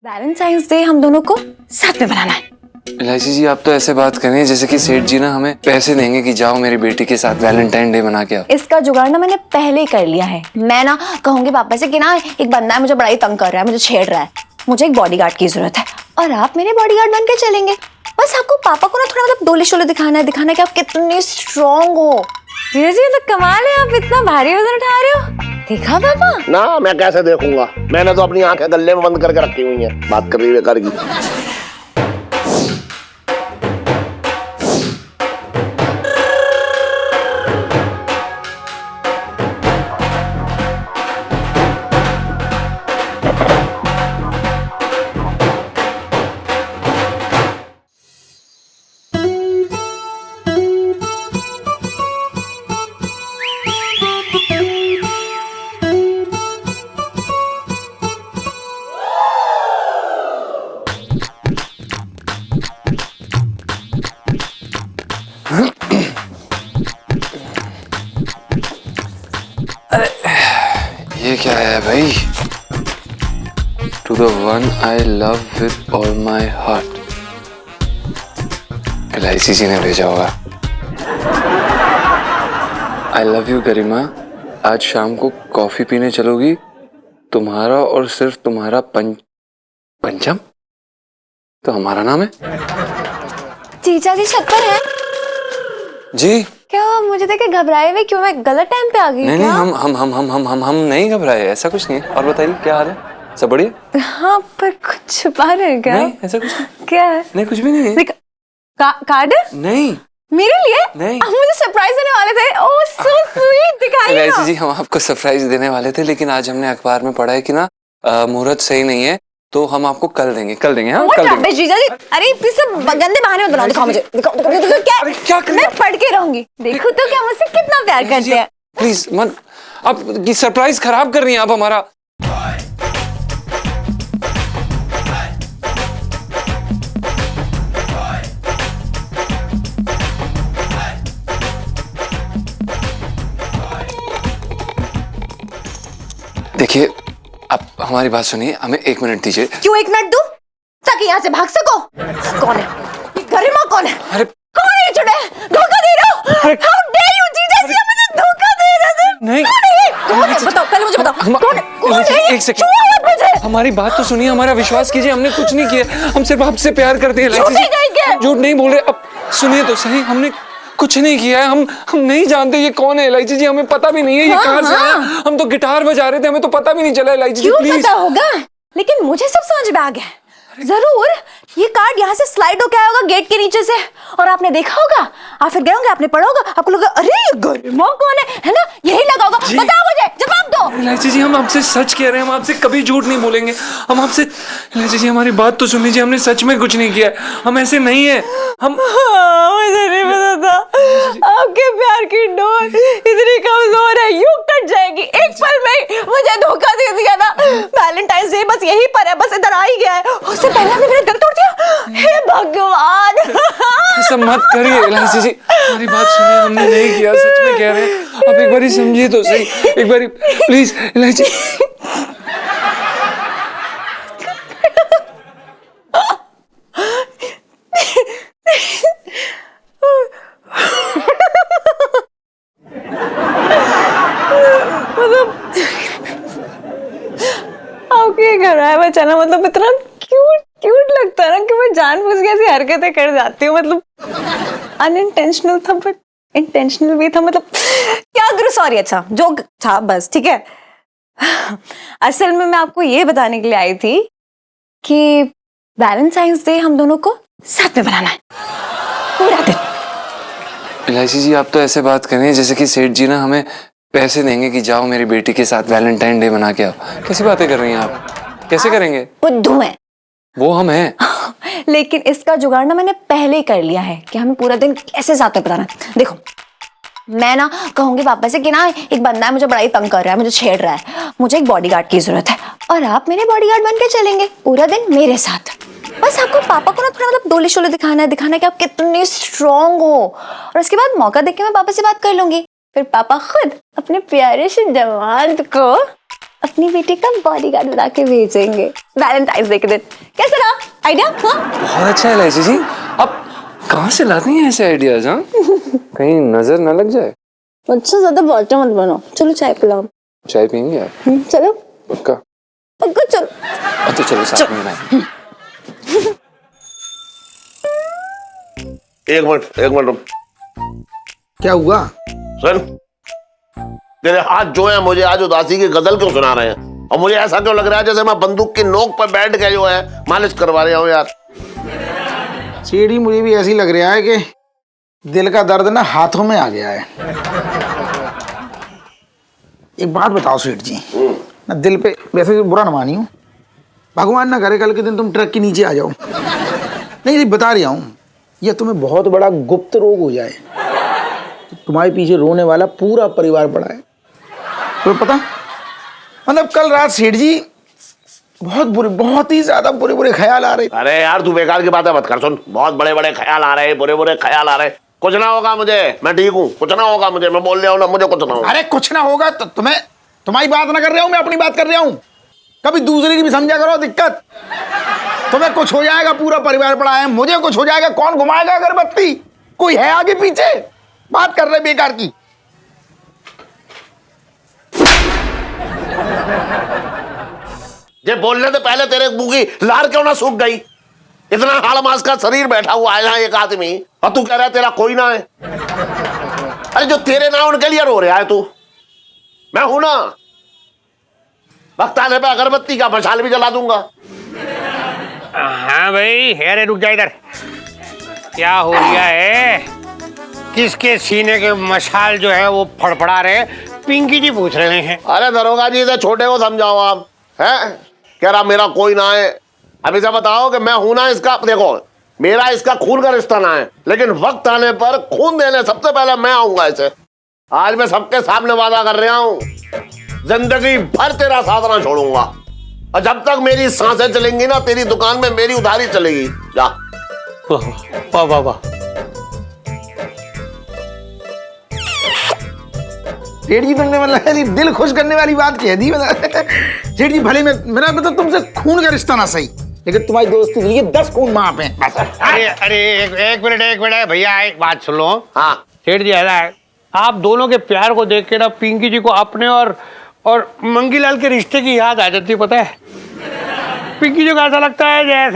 Valentine's day हम दोनों को साथ में बनाना है। इलायची जी, आप तो ऐसे बात कर रही हैं जैसे कि सेठ जी ना हमें पैसे देंगे कि जाओ मेरी बेटी के साथ वैलेंटाइन डे बना के आओ। इसका जुगाड़ ना मैंने पहले ही कर लिया है। मैं ना कहूंगी पापा से कि ना एक बंदा है मुझे बड़ा ही तंग कर रहा है, मुझे छेड़ रहा है, मुझे एक बॉडीगार्ड की जरूरत है और आप मेरे बॉडीगार्ड बन के चलेंगे। बस आपको पापा को ना थोड़ा मतलब डोले शोले दिखाना है कि आप कितने स्ट्रॉन्ग हो। जीजा जी तो कमाल है, आप इतना भारी वजन उठा रहे हो। देखा पापा? ना मैं कैसे देखूंगा, मैंने तो अपनी आंखें गले में बंद करके रखी हुई हैं। बात कर रही है कर की। ये क्या है भाई? To the one I love with all my heart. Elaichi ji ने भेजा होगा। आई लव यू गरिमा, आज शाम को कॉफी पीने चलोगी? तुम्हारा और सिर्फ तुम्हारा पंचम तो हमारा नाम है। जीजा जी छत पर है जी क्या? मुझे देख के घबराए हुए क्यों? मैं गलत टाइम पे आ गई नहीं क्या? नहीं, हम नहीं घबराए, ऐसा कुछ नहीं है। और बताइए क्या हाल है? सब बढ़िया? हाँ पर कुछ छुपा रहे हैं क्या? नहीं ऐसा कुछ नहीं। क्या है? नहीं कुछ भी नहीं है। कार्ड नहीं मेरे लिए? नहीं। आप मुझे सरप्राइज देने वाले थे। ओह सो स्वीट, दिखाइए इलायची ना। जी, हम आपको सरप्राइज देने वाले थे, लेकिन आज हमने अखबार में पढ़ा है कि ना मुहूर्त सही नहीं है, तो हम आपको कल देंगे। हाँ, कल देंगे। जीजा जी, अरे प्लीज सब गंदे बहाने मत बनाओ। दिखाओ मुझे, दिखाओ क्या कर मैं पढ़ के रहूंगी। देखो तो क्या मुझसे कितना प्यार करते हैं। प्लीज मत, आप की सरप्राइज खराब कर रही हैं आप हमारा। देखिए, आप हमारी बात सुनिए, हमें 1 मिनट दीजिए। क्यों 1 मिनट दूं? ताकि यहाँ से भाग सको। कौन है ये गरिमा? कौन है? अरे कौन है ये चुड़ैल? धोखा दे रहा हो। How dare you, जीजा जी, मुझे धोखा दे रहे थे। नहीं। कौन है? बताओ पहले मुझे बताओ। कौन है ये? एक सेकंड, छुओ मत मुझे। हमारी बात तो सुनिए, हमारा विश्वास कीजिए, हमने कुछ नहीं किया, हम सिर्फ आपसे प्यार करते हैं। झूठ नहीं कहेंगे। झूठ नहीं बोल रहे। अब सुनिए तो सही, हमने कुछ नहीं किया है। हम नहीं जानते ये कौन है। इलायची जी, हमें पता भी नहीं है ये कहाँ से आया। हम तो गिटार बजा रहे थे, हमें तो पता भी नहीं चला। इलायची जी क्यों प्लीज। पता होगा, लेकिन मुझे सब समझ में आ गया। जरूर ये कार्ड यहाँ से स्लाइड होकर आया होगा गेट के नीचे से, और आपने देखा होगा। आप फिर गए होंगे, आपने पढ़ा होगा, आपको लगा अरे ये गरिमा कौन है ना? यही लगा होगा। बताओ मुझे, जवाब दो। इलायची जी, हम आपसे सच कह रहे हैं, हम आपसे कभी झूठ नहीं बोलेंगे। हम आपसे, इलायची जी हमारी बात तो सुन लीजिए, हमने सच में कुछ नहीं किया, हम ऐसे नहीं है। हम मुझे नहीं पता था आपके प्यार की डोर इतनी कमजोर है, यूं कट जाएगी एक पल में। मुझे धोखा दे दिया ना। वैलेंटाइंस डे बस यही पर है, बस इधर आ ही गया है। उससे पहले आपने मेरा दिल तोड़ दिया। हे भगवान। ऐसा मत करिए इलायची जी, हमारी बात सुनिए, हमने नहीं किया, सच में कह रहे हैं। आप एक बारी समझिए तो सही, एक बारी प्लीज। इलायची आपके घर आया बचाना मतलब इतना क्यूट लगता है ना कि मैं जानबूझ के ऐसी हरकतें कर जाती हूँ। मतलब अनइंटेंशनल था बट इंटेंशनल भी था। मतलब क्या करूँ, सॉरी। अच्छा जो था बस ठीक है। असल में मैं आपको ये बताने के लिए आई थी कि वैलेंटाइंस डे हम दोनों को साथ में बनाना है पूरा दिन। इलायची जी, आप तो ऐसे बात कर रही हैं जैसे कि सेठ जी ना हमें पैसे देंगे कि जाओ मेरी बेटी के साथ वैलेंटाइन डे बना के आओ। कैसी बातें कर रही हैं आप? कैसे करेंगे? बुद्धू है वो हम हैं। लेकिन इसका जुगाड़ ना मैंने पहले ही कर लिया है कि हमें पूरा दिन कैसे साथ में बिताना है। देखो, मैं ना कहूंगी पापा से कि ना एक बंदा है मुझे बड़ा ही तंग कर रहा है, मुझे छेड़ रहा है, मुझे एक बॉडीगार्ड की जरूरत है और आप मेरे बॉडीगार्ड बन के चलेंगे पूरा दिन मेरे साथ। बस आपको पापा को ना थोड़ा मतलब डोले शोले दिखाना है कि आप कितने स्ट्रॉन्ग हो, और उसके बाद मौका देख के मैं पापा से बात कर लूंगी। फिर पापा खुद अपने प्यारे से जवान को अपनी बेटी का बॉडीगार्ड बना के भेजेंगे वैलेंटाइंस डे के दिन। कैसा रहा आइडिया? हाँ बहुत अच्छा है लाइची जी। अब कहाँ से लाती हैं ऐसे आइडियाज? हाँ कहीं नजर न लग जाए। अच्छा ज्यादा बॉल्टा मत बनो, चलो चाय पिलाओ। चाय पियेंगे आप? चलो पक्का? पक्का चलो। तो चलो साथ में बनाएं। एक मिनट रुक। क्या हुआ? सुन, तेरे हाथ जो है मुझे आज उदासी की गजल क्यों सुना रहे हैं? और मुझे ऐसा क्यों लग रहा है जैसे मैं बंदूक की नोक पर बैठ के जो है मालिश करवा रहा हूँ यार। सीढ़ी मुझे भी ऐसी लग रहा है कि दिल का दर्द ना हाथों में आ गया है। एक बात बताओ सेठ जी, ना दिल पे वैसे तो बुरा न मानी हूँ, भगवान ना करे कल के दिन तुम ट्रक के नीचे आ जाओ। नहीं बता रहा हूँ, यह तुम्हें बहुत बड़ा गुप्त रोग हो जाए, तो तुम्हारे पीछे रोने वाला पूरा परिवार पड़ा है। तुम्हें पता, मतलब कल रात सेठ जी बहुत ही ज्यादा बुरे ख्याल आ रहे थे। अरे यार तू बेकार की बातें मत कर। सुन, बहुत बड़े बड़े ख्याल आ रहे, बुरे ख्याल आ रहे। कुछ ना होगा मुझे, मैं ठीक हूँ। कुछ ना होगा मुझे, मैं बोल रहा हूँ ना, मुझे कुछ ना होगा। अरे कुछ ना होगा तो तुम्हारी बात ना कर रहा हूँ, मैं अपनी बात कर रहा हूँ। कभी दूसरे की भी समझा करो दिक्कत। तुम्हें कुछ हो जाएगा, पूरा परिवार पड़ा है, मुझे कुछ हो जाएगा, कौन घुमाएगा अगरबत्ती? कोई है आगे पीछे? बात कर रहे बेकार की। ये बोलने से पहले तेरे मुंह की लार क्यों ना सूख गई? इतना हाड़ मास का शरीर बैठा हुआ है यहाँ एक आदमी, और तू कह रहा है तेरा कोई ना है। अरे जो तेरे ना उनके लिए रो रहा है तू, मैं हूं ना। वक्त आने पे अगरबत्ती का मशाल भी जला दूंगा। हाँ भाई, अरे रुक जा इधर। क्या हो गया है? किसके सीने के मशाल जो है वो फड़फड़ा रहे? पिंकी जी पूछ रहे हैं। अरे दरोगा जी, इसे छोटे को समझाओ आप। हैं कह रहा मेरा कोई ना है। अब इसे बताओ कि मैं हूं ना इसका। देखो, मेरा इसका खून का रिश्ता ना है, लेकिन वक्त आने पर खून देने सबसे पहले मैं आऊंगा इसे। आज मैं सबके सामने वादा कर रहा हूं, जिंदगी भर तेरा साथ ना छोड़ूंगा। और जब तक मेरी सांसें चलेंगी ना, तेरी दुकान में मेरी उधारी चलेगी। जा। वाह वाह वाह। सेठ जी तुमने मतलब दिल खुश करने वाली बात कह दी। सेठ जी भले मेरा मतलब तुमसे खून का रिश्ता ना सही, लेकिन तुम्हारी दोस्ती के लिए 10 खून माफ हैं। अरे एक मिनट भैया, एक बात सुन लो। हाँ सेठ जी, ऐसा है, आप दोनों के प्यार को देख के ना पिंकी जी को अपने और मंगीलाल के रिश्ते की याद आ जाती है। पता है, पिंकी जी को ऐसा लगता है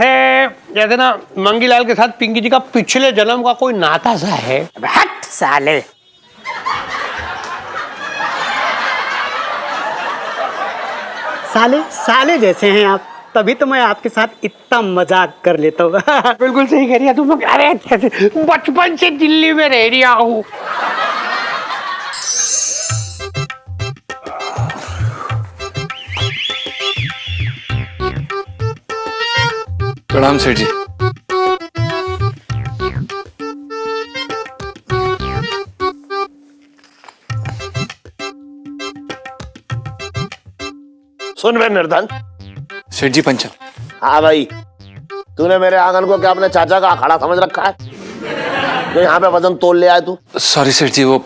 जैसे ना मंगीलाल के साथ पिंकी जी का पिछले जन्म का कोई नाता सा है। हट साले। साले जैसे हैं आप, तभी तो मैं आपके साथ इतना मजाक कर लेता हूँ। बिल्कुल सही कह रही है तुम। अरे बचपन से दिल्ली में रह रही हूँ। प्रणाम सेठ जी। सुन बे निर्धन। सेठ जी पंचम। हाँ भाई, तूने मेरे आंगन को क्या अपने चाचा का अखाड़ा समझ रखा है जो यहाँ पे वजन तोल ले आए तू? सॉरी सेठ जी, वो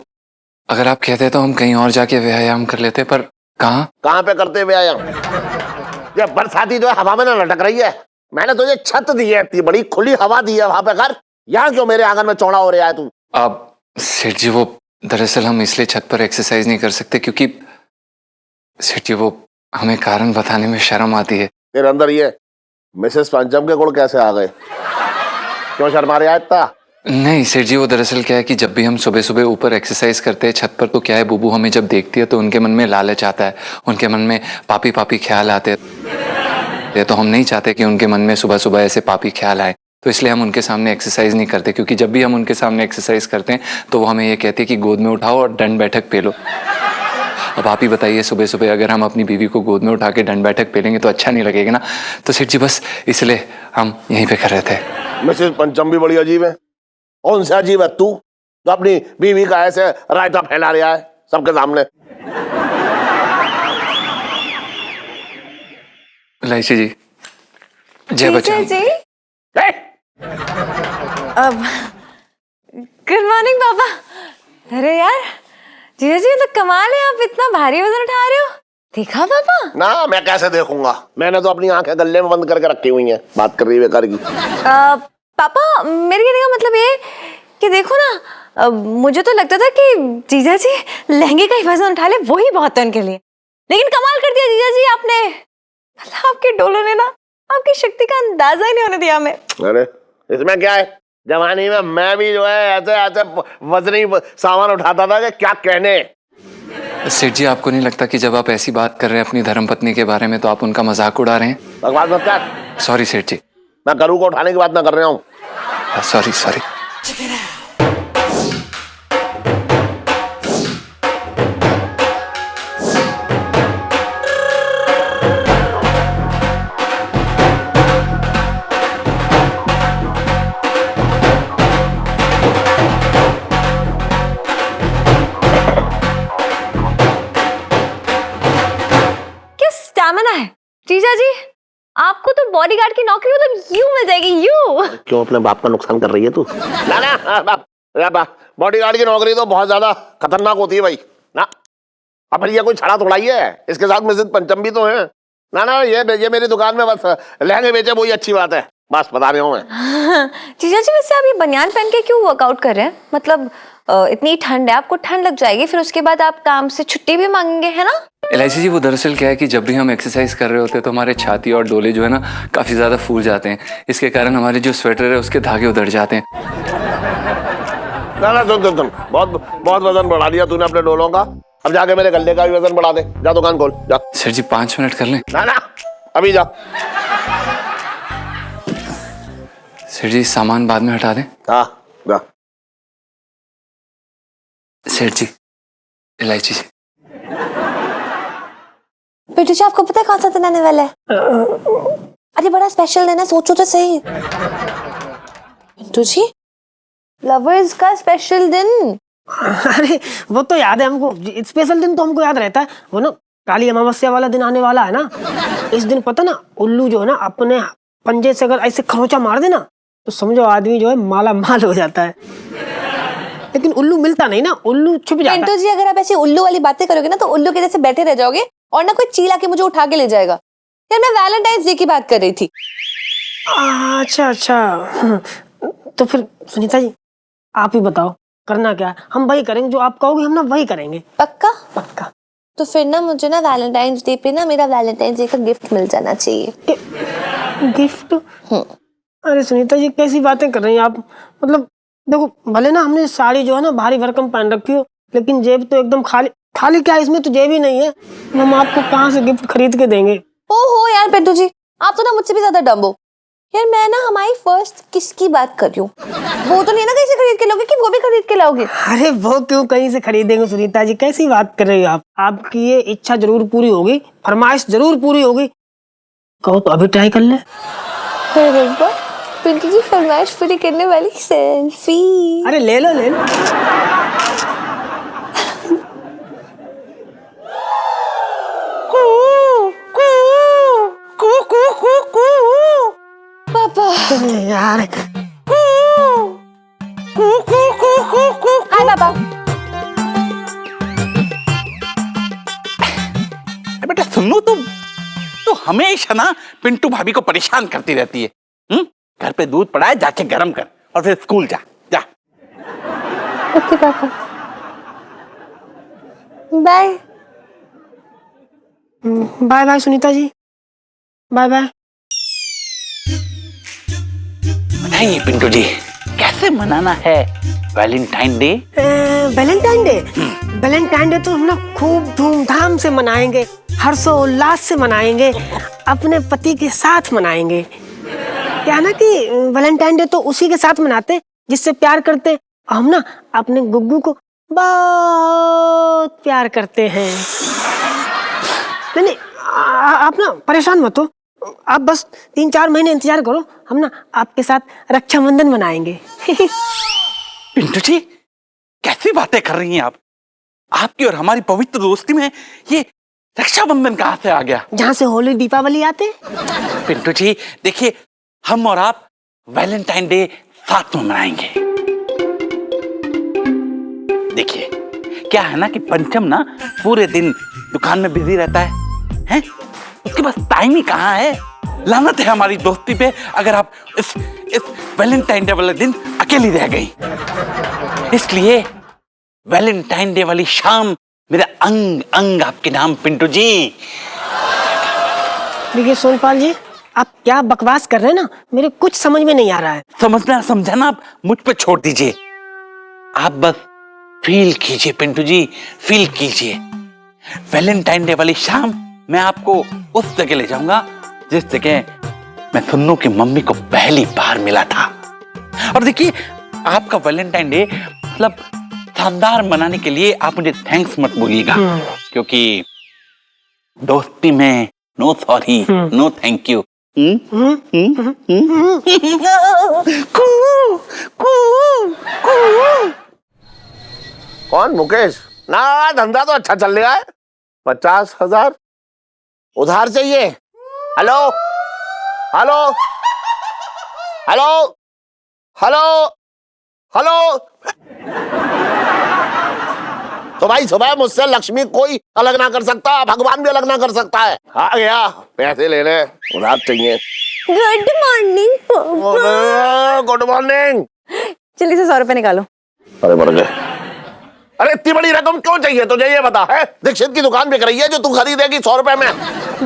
अगर आप कहते तो हम कहीं और जाके व्यायाम कर लेते, पर कहाँ पे करते व्यायाम? ये बरसाती जो है हवा में ना लटक रही है। मैंने तुझे छत दी है, इतनी बड़ी खुली हवा दी है, वहां पे कर। यहाँ क्यों मेरे आंगन में चौड़ा हो रहा है तू? आप सेठ जी, वो दरअसल हम इसलिए छत पर एक्सरसाइज नहीं कर सकते क्योंकि सेठ जी वो हमें कारण बताने में शर्म आती है। तेरे अंदर ये मिसेस पंचम के गुण कैसे आ गए? क्यों शर्मा रहा है इतना? नहीं सेठ जी, वो दरअसल क्या है कि जब भी हम सुबह सुबह ऊपर एक्सरसाइज करते हैं छत पर, तो क्या है बुबू हमें जब देखती है तो उनके मन में लालच आता है, उनके मन में पापी पापी ख्याल आते हैं। तो हम नहीं चाहते कि उनके मन में सुबह सुबह ऐसे पापी ख्याल आए, तो इसलिए हम उनके सामने एक्सरसाइज नहीं करते। क्योंकि जब भी हम उनके सामने एक्सरसाइज करते हैं तो वो हमें ये कहती है कि गोद में उठाओ और दंड बैठक पे लो। अब आप ही बताइए, सुबह सुबह अगर हम अपनी बीवी को गोद में उठा के दंड बैठक पे लेंगे तो अच्छा नहीं लगेगा ना। तो सेठ जी बस इसलिए हम यहीं पे कर रहे थे। मिसेस पंचम भी बड़ी अजीब है। कौन सा अजीब है तू तो अपनी बीवी का ऐसे रायता फैला रहा है सबके सामने? लाइची जी, जय बच्चन जी। अब गुड मॉर्निंग पापा। अरे यार जीजा जी, तो कमाल है, आप इतना भारी वजन उठा रहे हो। देखा पापा? ना मैं कैसे देखूंगा, मैंने तो अपनी आंखें गले में बंद करके रखी हुई हैं, बात कर रही है बेकार की। पापा मेरे कहने का मतलब ये कि देखो ना, मुझे तो लगता था कि जीजा जी लहंगे का ही वजन उठा ले वही बहुत है उनके लिए, लेकिन कमाल कर दिया जीजा जी आपने। मतलब आपके डोलों ने ना आपकी शक्ति का अंदाजा ही नहीं होने दिया हमें। अरे इसमें क्या है, जवानी में मैं भी जो है ऐसे ऐसे वजनी सामान उठाता था कि क्या कहने। सेठ जी, आपको नहीं लगता कि जब आप ऐसी बात कर रहे हैं अपनी धर्मपत्नी के बारे में तो आप उनका मजाक उड़ा रहे हैं? बकवास मत कर। सॉरी सेठ जी। मैं गरू को उठाने की बात ना कर रहा हूँ। Sorry sorry. क्या स्टैमिना है जीजा जी, आपको तो बॉडीगार्ड की नौकरी मतलब यूं मिल जाएगी यूं। क्यों अपने बाप का नुकसान कर रही है तू? ना बॉडीगार्ड की नौकरी तो बहुत ज्यादा खतरनाक होती है भाई ना। अब ये कोई छड़ा थोड़ा ही है, इसके साथ मस्जिद पंचम भी तो है ना। ना ये मेरी दुकान में बस लहंगे बेचे वही अच्छी बात है, बस बता रहा हूँ मैं। जीजा जी वैसे आप ये बनियान पहन के क्यों वर्कआउट कर रहे हैं? मतलब इतनी ठंड है, आपको ठंड लग जाएगी, फिर उसके बाद आप काम से छुट्टी भी मांगेंगे है ना? एलआईसी जी, वो दरअसल क्या है कि जब भी हम एक्सरसाइज कर रहे होते हैं तो हमारे छाती और डोले जो है ना काफी ज्यादा फूल जाते हैं, इसके कारण हमारे जो स्वेटर है उसके धागे उधड़ जाते हैं। ना सुन बहुत बहुत वजन बढ़ा दिया तूने अपने डोलों का, अब जाके मेरे गले का भी वजन बढ़ा दे। जा दुकान खोल जा। सर जी 5 मिनट कर लें? ना अभी जा। सर जी सामान बाद में हटा दें? हाँ जा। सेठ जी, इलायची जी। बेटू जी आपको पता है कौन सा दिन आने वाला है? अरे बड़ा स्पेशल दिन है, सोचो तो सही। बेटू जी लवर्स का स्पेशल दिन। अरे वो तो याद है हमको, स्पेशल दिन तो हमको याद रहता है। वो ना काली अमावस्या वाला दिन आने वाला है ना, इस दिन पता ना उल्लू जो है ना अपने पंजे से अगर ऐसे खरोंचा मार देना तो समझो आदमी जो है माला माल हो जाता है। लेकिन उल्लू मिलता नहीं ना, उल्लू छुप जाता है। पिंटू जी अगर आप ऐसी उल्लू वाली बातें करोगे ना तो उल्लू के जैसे बैठे रह जाओगे और ना कोई चील आके मुझे उठा के ले जाएगा। यार मैं वैलेंटाइंस डे की बात कर रही थी। अच्छा अच्छा, तो फिर सुनीता जी आप ही बताओ करना क्या है? हम वही करेंगे जो आप कहोगे, हम ना वही करेंगे। पक्का? पक्का। तो फिर ना मुझे ना वैलेंटाइंस डे पे ना मेरा वैलेंटाइंस डे का गिफ्ट मिल जाना चाहिए। गिफ्ट? अरे सुनीता जी कैसी बातें कर रही हैं आप? मतलब देखो भले ना हमने साड़ी जो है ना भारी भरकम पहन रखी हो, लेकिन जेब तो एकदम खाली। खाली क्या, इसमें तो जेब ही नहीं है। हम आपको कहाँ से गिफ्ट खरीद के देंगे? ओहो यार पिंटू जी आप तो ना मुझसे भी ज्यादा डम्ब हो। यार मैं ना हमारी फर्स्ट किस की बात कर रही हूँ, वो तो नहीं है ना कहीं से खरीद के लाओगे कि वो भी खरीद के लाओगे? अरे वो क्यों कहीं से खरीदेंगे सुनीता जी, कैसी बात कर रही हो आप? आपकी ये इच्छा जरूर पूरी होगी, फरमाइश जरूर पूरी होगी। कहो तो अभी ट्राई कर ले। पिंटू जी फरमाइश पूरी करने वाली सेल्फी। अरे ले लो ले लो। पापा यार हाय पापा। बेटा सुनो, तो हमेशा ना पिंटू भाभी को परेशान करती रहती है। घर पे दूध पड़ा है, जाके गरम कर और फिर स्कूल जा। ओके पापा bye. Bye bye Sunita ji, bye bye. बताइए पिंटू जी, कैसे मनाना है Valentine day? Valentine day? Valentine day तो हम ना खूब धूमधाम से मनाएंगे, हर्षोल्लास से मनाएंगे, अपने पति के साथ मनाएंगे। क्या ना कि वैलेंटाइन डे तो उसी के साथ मनाते जिससे प्यार करते। हम ना अपने गुग्गू को बहुत प्यार करते हैं। नहीं आप ना परेशान मत हो, आप बस 3-4 महीने इंतजार करो, हम ना आपके साथ रक्षाबंधन मनाएंगे। पिंटू जी कैसी बातें कर रही हैं आप? आपकी और हमारी पवित्र दोस्ती में ये रक्षाबंधन कहां से आ गया? जहाँ से होली दीपावली आते। पिंटू जी देखिए, हम और आप वैलेंटाइन डे साथ में मनाएंगे। देखिए क्या है ना कि पंचम ना पूरे दिन दुकान में बिजी रहता है हैं? उसके पास टाइम ही कहाँ है। लानत है हमारी दोस्ती पे अगर आप इस वैलेंटाइन डे वाले दिन अकेली रह गई। इसलिए वैलेंटाइन डे वाली शाम मेरा अंग अंग आपके नाम पिंटू जी। देखिए सोनपाल जी, आप क्या बकवास कर रहे हैं ना, मेरे कुछ समझ में नहीं आ रहा है। समझना समझाना आप मुझ पे छोड़ दीजिए। आप बस फील कीजिए पिंटू जी, फील कीजिए। वैलेंटाइन डे वाली शाम मैं आपको उस जगह ले जाऊंगा जिस जगह मैं सुन्नू की मम्मी को पहली बार मिला था। और देखिए, आपका वैलेंटाइन डे मतलब शानदार मनाने के लिए आप मुझे थैंक्स मत बोलिएगा, क्योंकि दोस्ती में no sorry no thank you. कौन? मुकेश ना, धंधा तो अच्छा चल रहा है। 50,000 उधार चाहिए। Hello hello hello hello hello. तो भाई सुबह मुझसे लक्ष्मी कोई अलग ना कर सकता, भगवान भी अलग ना कर सकता है। आ गया, पैसे लेने, उधार चाहिए। Good morning. Good morning. जल्दी से 100 रुपए निकालो। अरे बढ़ गए। अरे इतनी बड़ी रकम क्यों चाहिए तुझे, ये बता। है दीक्षित की दुकान बिक रही है जो तू खरीदेगी 100 रुपए में।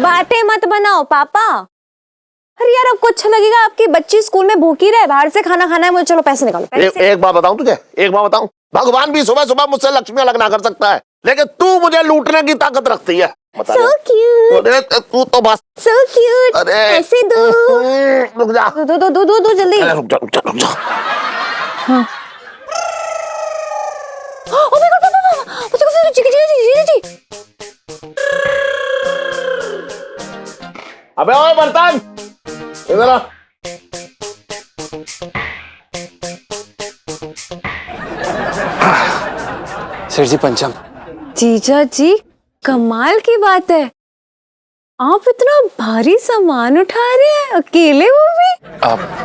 बातें मत बनाओ पापा। अरे यार, आपको अच्छा लगेगा आपकी बच्ची स्कूल में भूखी रहे, बाहर से खाना खाना है मुझे। चलो पैसे निकालो। एक बात बताऊं तुझे, एक बात बताऊं, भगवान भी सुबह सुबह मुझसे लक्ष्मी अलग ना कर सकता है, लेकिन तू मुझे लूटने की ताकत रखती है। बता So cute. अरे तू तो बस। So cute. अरे ऐसे दो। रुक जा, दो जल्दी। अरे रुक जा रुक जा रुक जा। हाँ। Oh my God, पापा, जी। अबे ओए बर्तन इधर आ। सेठ जी पंचम। जीजा जी, कमाल की बात है, आप इतना भारी सामान उठा रहे हैं अकेले, वो भी।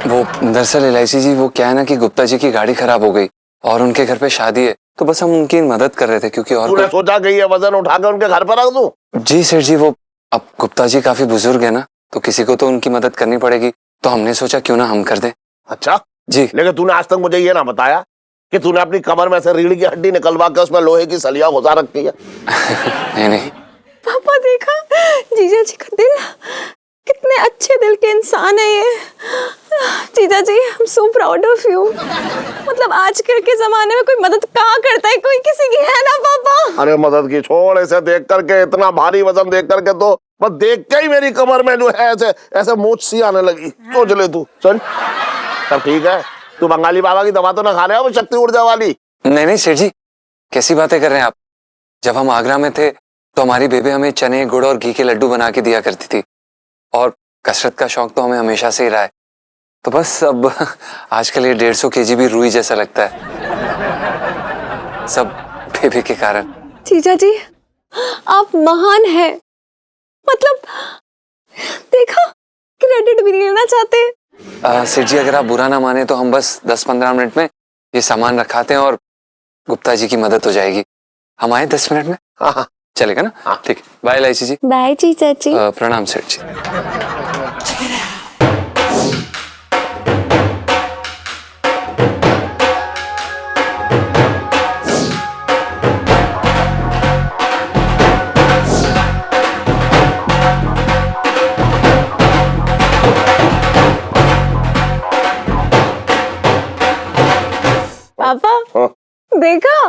वो दरअसल एलआईसी जी, वो क्या है ना कि गुप्ता जी की गाड़ी खराब हो गई और उनके घर पे शादी है, तो बस हम उनकी मदद कर रहे थे, क्योंकि और तूने सोचा कि ये वजन उठा के उनके घर पर रख दूं? जी सेठ जी, वो अब गुप्ता जी काफी बुजुर्ग है ना, तो किसी को तो उनकी मदद करनी पड़ेगी, तो हमने सोचा क्यों ना हम कर दें। अच्छा जी। लेकिन तूने आज तक मुझे ये ना बताया कि तूने अपनी कमर में से रीढ़ की हड्डी निकलवा के उसमें लोहे की सलिया घुसा रखी है। नहीं। पापा देखा, जीजा जी का दिल, कितने अच्छे दिल के इंसान है ये। जीजा जी, I am so proud of you. मतलब आजकल के जमाने में कोई मदद कहाँ करता है, कोई किसी की है ना पापा। अरे मदद की छोड़, ऐसे देख करके, इतना भारी वजन देख करके तो बस देख के ही मेरी कमर में जो है ऐसे ऐसे मोच सी आने लगी। सोच ले तू। चल सब ठीक है, तू बंगाली बाबा की दवा तो ना खा रहे हो, वो शक्ति ऊर्जा वाली? नहीं सेठ जी, कैसी बातें कर रहे हैं आप। जब हम आगरा में थे तो हमारी बेबे हमें चने, गुड़ और घी के लड्डू बना के दिया करती थी, और कसरत का शौक तो हमें हमेशा से ही रहा है, तो बस अब आजकल ये 150 kg भी रुई जैसा लगता है, सब बेबी के कारण। जीजा जी, आप महान हैं। मतलब देखा, क्रेडिट भी नहीं लेना चाहते। सेठ जी, अगर आप बुरा ना माने तो हम बस 10-15 मिनट में ये सामान रखाते हैं और गुप्ता जी की मदद हो जाएगी। हम आए 10 मिनट में? हाँ चलेगा ना? ठीक, बाय एलआईसी जी। बाय जीजा जी। प्रणाम सेठ जी। पापा देखा,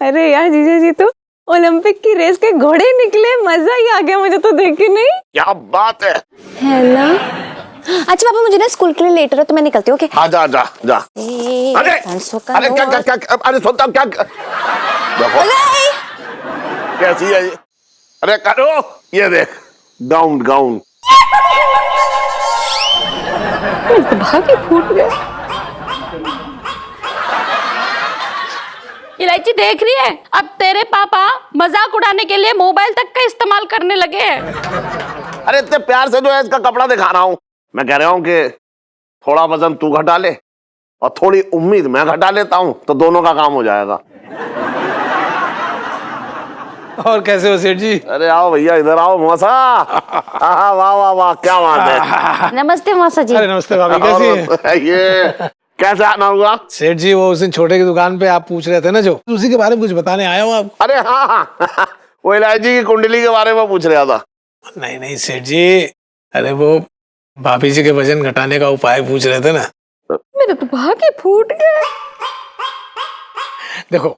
अरे यार जीजा जी तो ओलंपिक की रेस के घोड़े निकले, मजा ही आ गया मुझे तो देख के। नहीं, क्या बात है। ना। अच्छा पापा, मुझे ना स्कूल के लिए लेट हो तो मैं निकलती हूँ। ओके? हाँ जा जा जा। अरे अरे क्या अरे सुनता क्या देखो कैसी है ये। अरे करो, ये देख गाउन भागी फूट गए। इलायची देख रही है, अब तेरे पापा मजाक उड़ाने के लिए मोबाइल तक का इस्तेमाल करने लगे हैं। अरे इतने प्यार से जो है इसका कपड़ा दिखा रहा हूँ। मैं कह रहा हूँ कि थोड़ा वजन तू घटा ले और थोड़ी उम्मीद मैं घटा लेता हूँ, तो दोनों का काम हो जाएगा। और कैसे हो सेठ जी? अरे आओ भैया, इधर आओ मौसा। वाह वाह वाह, क्या बात है। नमस्ते मौसा जी। अरे नमस्ते भाभी, कैसी हैं? और ये कैसे आना हुआ? सेठ जी वो उस दिन छोटे की दुकान पे आप पूछ रहे थे ना, जो उसी के बारे में कुछ बताने आया हूँ आप। अरे हाँ, वो इलायची की कुंडली के बारे में पूछ रहा था। नहीं नहीं सेठ जी, अरे वो भाभी जी के वजन घटाने का उपाय पूछ रहे थे ना। मेरे तो भागे फूट गए। देखो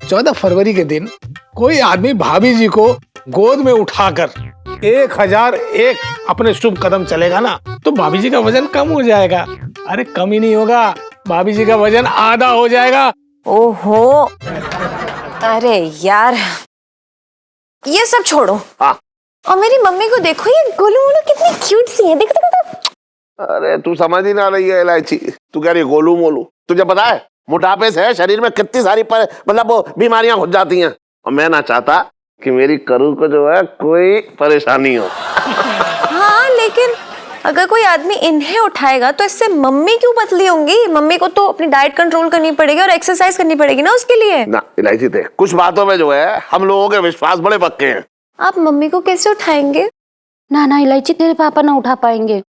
14 फरवरी के दिन कोई आदमी भाभी जी को गोद में उठाकर 1001 अपने शुभ कदम चलेगा ना, तो भाभी जी का वजन कम हो जाएगा। अरे कम ही नहीं होगा, भाभी जी का वजन आधा हो जाएगा। ओहो, अरे यार ये सब छोड़ो। हाँ। और मेरी मम्मी को देखो, ये गोलू मोलू कितनी क्यूट सी है, देखो देखो देखो। अरे तू समझ ही ना रही है इलायची, तू कह रही है गोलू मोलू। तुझे पता है मोटापे से शरीर में कितनी सारी मतलब वो बीमारियां घुस जाती हैं, और मैं ना चाहता कि मेरी करू को जो है कोई परेशानी हो। हाँ लेकिन अगर कोई आदमी इन्हें उठाएगा तो इससे मम्मी क्यों पतली होंगी? मम्मी को तो अपनी डाइट कंट्रोल करनी पड़ेगी और एक्सरसाइज करनी पड़ेगी ना उसके लिए। ना इलायची थे, कुछ बातों में जो है हम लोगों के विश्वास बड़े पक्के हैं। आप मम्मी को कैसे उठाएंगे? ना इलायची, तेरे पापा ना उठा पाएंगे।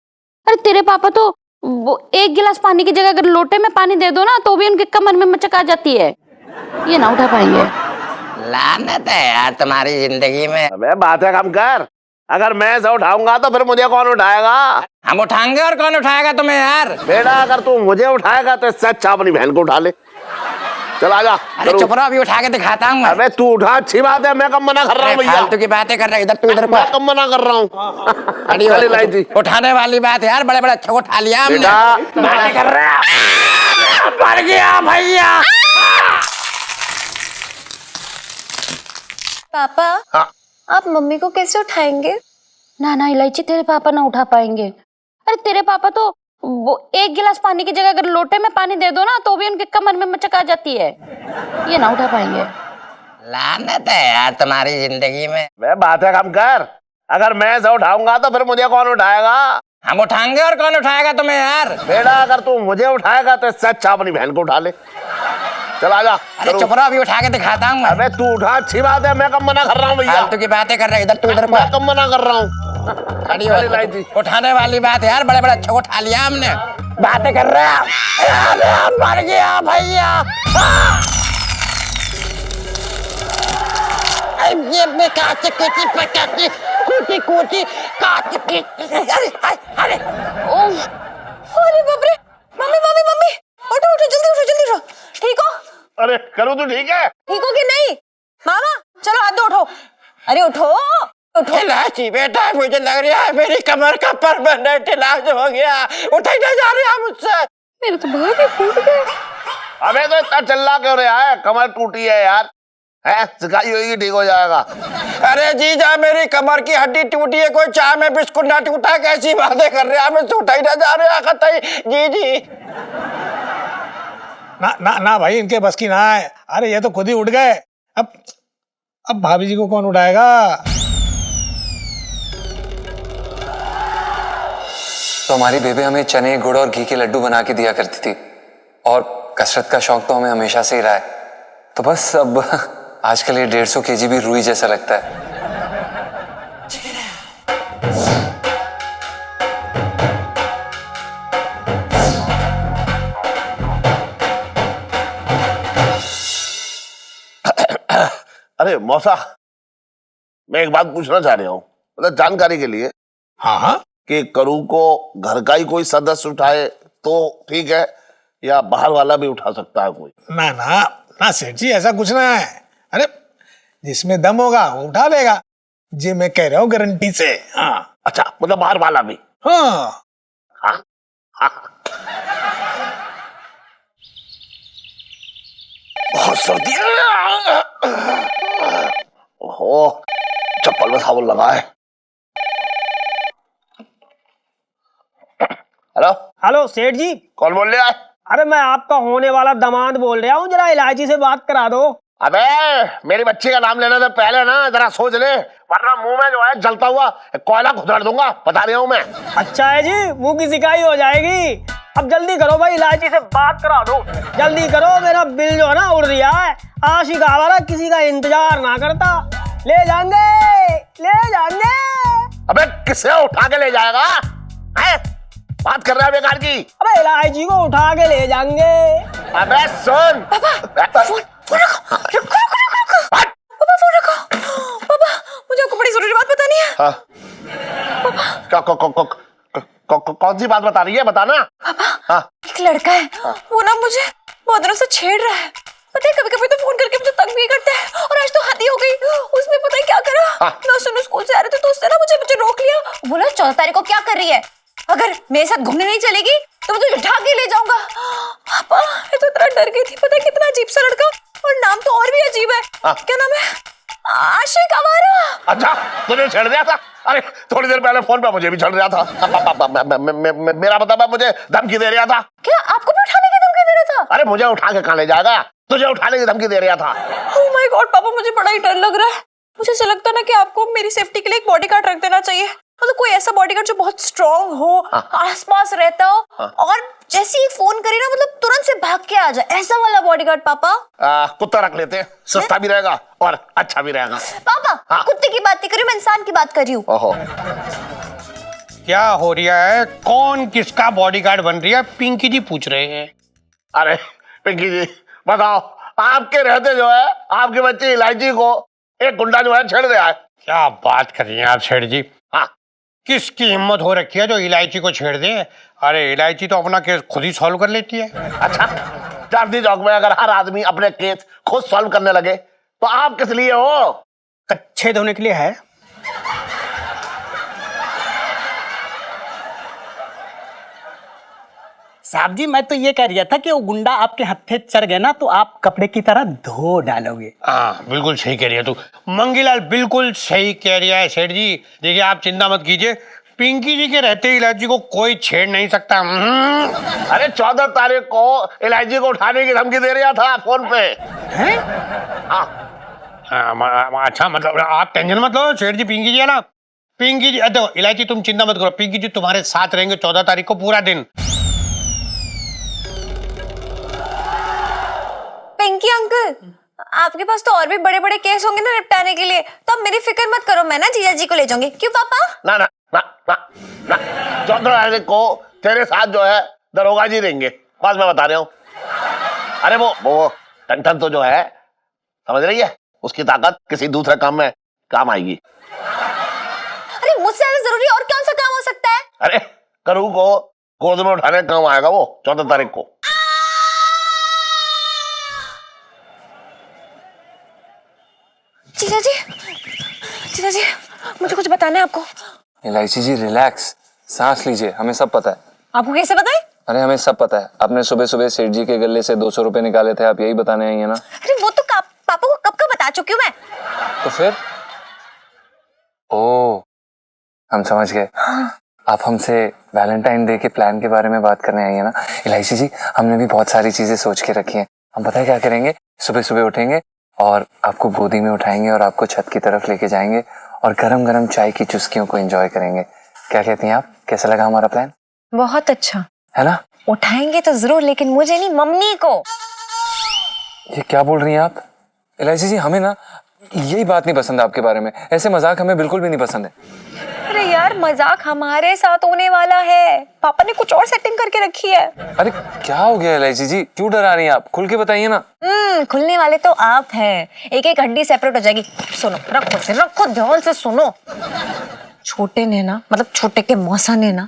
अरे तेरे पापा तो वो 1 गिलास पानी की जगह अगर लोटे में पानी दे दो ना तो भी उनके कमर में मचक आ जाती है, ये ना उठा पाएंगे। लानत है यार तुम्हारी जिंदगी में। अबे बात है कम कर, अगर मैं इसे उठाऊंगा तो फिर मुझे कौन उठाएगा? हम उठाएंगे और कौन उठाएगा तुम्हें यार? बेटा अगर तू मुझे उठाएगा तो इससे अच्छा अपनी बहन को उठा ले। चल आजा। अरे चुप रहो, अभी उठा के दिखाता हूँ। अबे तू उठा, अच्छी बात है, मैं कम मना कर रहा हूँ भैया। फालतू की बातें कर रहा है, इधर तू इधर मैं कम मना कर रहा हूँ। उठाने वाली बात है यार, बड़े बड़े अच्छा उठा लिया हमने। बातें कर रहा है, मर गया भैया। पापा हाँ। आप मम्मी को कैसे उठाएंगे? ना इलायची, तेरे पापा ना उठा पाएंगे। अरे तेरे पापा तो वो 1 गिलास पानी की जगह अगर लोटे में पानी दे दो ना तो भी उनके कमर में मचक आ जाती है, ये ना उठा पाएंगे। लानत है यार तुम्हारी जिंदगी में। मैं बात है कम कर, अगर मैं इसे उठाऊंगा तो फिर मुझे कौन उठाएगा? हम उठाएंगे और कौन उठाएगा तुम्हें यार? बेटा अगर तू मुझे उठाएगा तो इससे अच्छा अपनी बहन को उठा ले। चल आजा। अरे चुप रहो, अभी उठा के दिखाता हूँ। अबे तू उठा, अच्छी बात है, मैं कम मना कर रहा हूँ भैया। फालतू की बातें कर रहा है, इधर तू इधर मैं कम मना कर रहा हूँ। उठाने वाली बात है यार, बड़े बड़े अच्छा उठा लिया हमने। बातें कर रहा है, मर गया भैया। ये मैं काच कुची पकाची कुची कुची काच की। अरे अरे बाप रे, मम्मी मम्मी मम्मी उठो उठो, जल्दी उठो। ठीक हो? अरे करो तू ठीक है? ठीक हो कि नहीं? मामा चलो हाथ दो, उठो। अरे उठो उठो। इलायची बेटा, मुझे लग रहा है मेरी कमर का परमानेंट इलाज हो गया, उठा नहीं जा रहा मुझसे। मेरे तो भागे फूट गए। अबे तो इतना चिल्ला क्यों रहा है? कमर टूटी है यार, है सिकाई होगी ठीक हो जाएगा। अरे जीजा, मेरी कमर की हड्डी टूटी है, कोई चाय में बिस्कुट ना टूटा, कैसी बातें कर रहे हैं? हमें उठा ही ना जा रहा कतई। जी ना भाई, इनके बस की ना है। अरे ये तो खुद ही उठ गए, अब भाभी जी को कौन उठाएगा? तो हमारी बेबे हमें चने, गुड़ और घी के लड्डू बना के दिया करती थी, और कसरत का शौक तो हमें हमेशा से ही रहा है। तो बस अब आजकल ये 150 kg भी रुई जैसा लगता है। अरे मौसा, मैं एक बात पूछना चाह रहा हूँ, मतलब जानकारी के लिए। हाँ कि करू को घर का ही कोई सदस्य उठाए तो ठीक है, या बाहर वाला भी उठा सकता है कोई? ना सेठ जी, ऐसा कुछ ना है। अरे जिसमें दम होगा वो उठा लेगा, जी मैं कह रहा हूँ गारंटी से। हाँ अच्छा, मतलब बाहर वाला भी? हाँ। बहुत सर्दी है। ओहो, चप्पल में साबुन लगा है। हेलो हेलो सेठ जी। कौन बोल रहा है? अरे मैं आपका होने वाला दामाद बोल रहा हूँ, जरा इलायची से बात करा दो। अबे मेरी बच्ची का नाम लेने से पहले ना जरा सोच ले, वरना मुंह में जो है जलता हुआ कोयला खुदड़ दूंगा, बता रहा हूँ मैं। अच्छा है जी, मुंह की सिकाई हो जाएगी। अब जल्दी करो भाई, इलायची से बात करा दो, जल्दी करो, मेरा बिल जो है ना उड़ दिया है। आशिक आवारा किसी का इंतजार ना करता, ले जाएंगे, ले जाएंगे। अबे किसे उठा के ले जाएगा? हैं? बात कर रहा है बेकार की। अबे इलायची को उठा के ले जाएंगे। अबे सुन। पापा फोन रखो। पापा मुझे आपको बड़ी जरूरी बात बतानी है। हाँ। कौन सी बात बता रही है, बताना। पापा हाँ। एक लड़का है, वो ना मुझे बहुत दिनों से छेड़ रहा है। पता है कभी कभी तो फोन करके मुझे तंग भी करता है, और आज तो हद ही हो गई। उसने पता है क्या करा? मैं सुनो स्कूल से आ रहे थे तो उसने ना मुझे रोक लिया। बोला 14 तारीख को क्या कर रही है, अगर मेरे साथ घूमने नहीं चलेगी तो मैं तुझे उठा के ले जाऊंगा। पापा मैं तो इतना डर गई थी। पता है कितना अजीब सा लड़का, और नाम तो और भी अजीब है। क्या नाम है? आशिक आवारा। अच्छा तुझे छेड़ दिया था? अरे थोड़ी देर पहले फोन पे मुझे भी छेड़ रहा था। मेरा मतलब मुझे धमकी दे रहा था। क्या आपको भी उठाने की धमकी दे रहा था? अरे मुझे उठा के कहाँ ले जाएगा, तुझे उठाने की धमकी दे रहा था। ओह माय गॉड पापा मुझे बड़ा ही डर लग रहा है। मुझे ऐसा लगता है ना कि आपको मेरी सेफ्टी के लिए एक बॉडीगार्ड रख देना चाहिए। मतलब कोई ऐसा बॉडीगार्ड जो बहुत स्ट्रांग हो, आसपास रहता हो, और जैसे ही फोन करे ना मतलब तुरंत से भाग के आ जाए, ऐसा वाला बॉडीगार्ड। पापा कुत्ता रख लेते हैं, सस्ता भी रहेगा और अच्छा भी रहेगा। पापा कुत्ते की बात नहीं कर रही, मैं इंसान की बात कर रही हूँ। ओहो क्या हो रहा है? कौन किसका बॉडीगार्ड बन रही है? पिंकी जी पूछ रहे हैं। अरे पिंकी जी बताओ, आपके रहते जो है आपके बच्चे इलायची को एक गुंडा जो है छेड़ दिया है। क्या बात कर रही हैं आप सेठ जी? हाँ। किसकी हिम्मत हो रखी है जो इलायची को छेड़ दे? अरे इलायची तो अपना केस खुद ही सॉल्व कर लेती है। अच्छा चांदनी चौक में अगर हर आदमी अपने केस खुद सॉल्व करने लगे तो आप किस लिए हो? कच्चे धोने के लिए है। साहब जी मैं तो ये कह रहा था कि वो गुंडा आपके हत्थे चढ़ गया ना तो आप कपड़े की तरह धो डालोगे। हाँ बिल्कुल सही कह रही है तू। मंगीलाल बिल्कुल सही कह रहा है सेठ जी। देखिए आप चिंता मत कीजिए, पिंकी जी के रहते इलायची को कोई छेड़ नहीं सकता। अरे 14 तारीख को इलायची को उठाने की धमकी दे रहा था फोन पे। हैं? हाँ। अच्छा मतलब आप टेंशन मत लो सेठ जी। पिंकी जी है ना, पिंकी जी देखो इलायची तुम चिंता मत करो, पिंकी जी तुम्हारे साथ रहेंगे 14 तारीख को पूरा दिन। पिंकी अंकल आपके पास तो और भी बड़े बड़े केस होंगे ना निपटाने के लिए, तो आप मेरी फिक्र मत करो, मैं ना जीजा जी को ले जाऊंगी। क्यों पापा? ना ना ना ना ना 14 तारीख को तेरे साथ जो है दरोगा जी रहेंगे, बस मैं बता रहा हूँ। अरे वो टन तो जो है समझ रही है, उसकी ताकत किसी दूसरे काम में काम आएगी। अरे मुझसे ज्यादा जरूरी और कौन सा काम हो सकता है? अरे करू को गोद में उठाने का काम आएगा वो 14 तारीख को। जीजा जी मुझे कुछ बताना है आपको। इलायची जी रिलैक्स, सांस लीजिए, हमें सब पता है। आपको कैसे पता है? अरे हमें सब पता है, आपने सुबह सुबह सेठ जी के गले से 200 रुपए निकाले थे, आप यही बताने आई है ना? अरे वो तो पापा को कब का बता चुकी हूँ मैं। तो फिर ओ हम समझ गए। आप हमसे वैलेंटाइन डे के प्लान के बारे में बात करने आई है ना? इलायची जी हमने भी बहुत सारी चीजें सोच के रखी हैं। हम पता है क्या करेंगे, सुबह सुबह उठेंगे और आपको गोदी में उठाएंगे और आपको छत की तरफ लेके जाएंगे और गरम गरम चाय की चुस्कियों को एंजॉय करेंगे। क्या कहती हैं आप, कैसा लगा हमारा प्लान? बहुत अच्छा है ना? उठाएंगे तो जरूर, लेकिन मुझे नहीं, मम्मी को। ये क्या बोल रही हैं आप? इलायची जी हमें ना यही बात नहीं पसंद आपके बारे में, ऐसे मजाक हमें बिल्कुल भी नहीं पसंद है। अरे यार मजाक हमारे साथ होने वाला है, पापा ने कुछ और सेटिंग करके रखी है। अरे क्या हो गया इलायची जी, क्यों डरा रही हैं आप? खुल के बताइए ना। खुलने वाले तो आप हैं, एक एक हड्डी सेपरेट हो जाएगी। सुनो, रखो ध्यान से सुनो। छोटे ने ना, मतलब छोटे के मौसा ने ना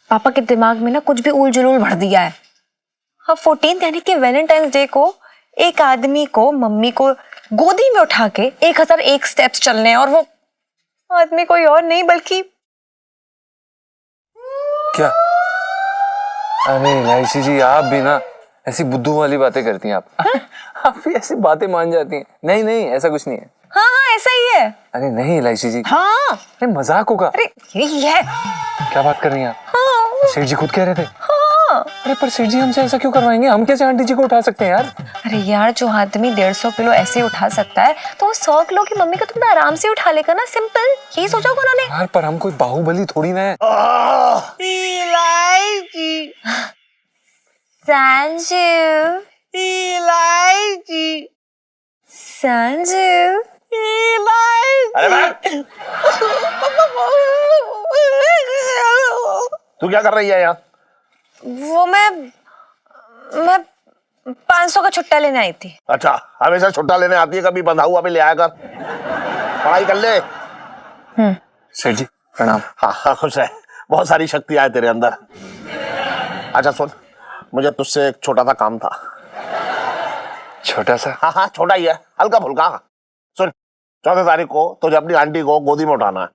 पापा के दिमाग में ना कुछ भी उल जुलूल भर दिया है। हाँ 14 यानी कि वैलेंटाइंस डे को एक आदमी को, मम्मी को गोदी में उठा के 1001 स्टेप्स चलने हैं, और वो आदमी कोई और नहीं बल्कि क्या? अरे इलायची जी आप भी ना ऐसी बुद्धू वाली बातें करती हैं आप। आप भी ऐसी बातें मान जाती हैं। नहीं ऐसा कुछ नहीं है। हाँ ऐसा ही है। अरे नहीं इलायची जी, हाँ अरे मजाक होगा। अरे यही है। क्या बात कर रही हैं आप? हाँ सेठ जी खुद कह रहे थे। हाँ। अरे पर सेठ जी हमसे ऐसा क्यों करवाएंगे, हम कैसे आंटी जी को उठा सकते हैं यार? अरे यार जो आदमी 150 किलो ऐसे उठा सकता है तो वो 100 किलो की मम्मी को तुम आराम से उठा लेगा ना, सिंपल। यही सोचा होगा उन्होंने। यार पर हम कोई बाहुबली थोड़ी ना है। इलायची संजू, इलायची संजू अरे बैठ। तू क्या कर रही है यहाँ? वो मैं 500 का छुट्टा लेने आई थी। अच्छा, हमेशा छुट्टा लेने आती है, कभी बंधा हुआ भी ले आया कर, पढ़ाई कर ले। सेठ जी प्रणाम। हाँ हाँ, खुश है, बहुत सारी शक्तियां है तेरे अंदर। अच्छा सुन, मुझे तुझसे एक छोटा सा काम था। छोटा सा? हाँ हाँ, छोटा ही है, हल्का फुल्का। सुन, 14 तारीख को तुझे अपनी आंटी को गोदी में उठाना है।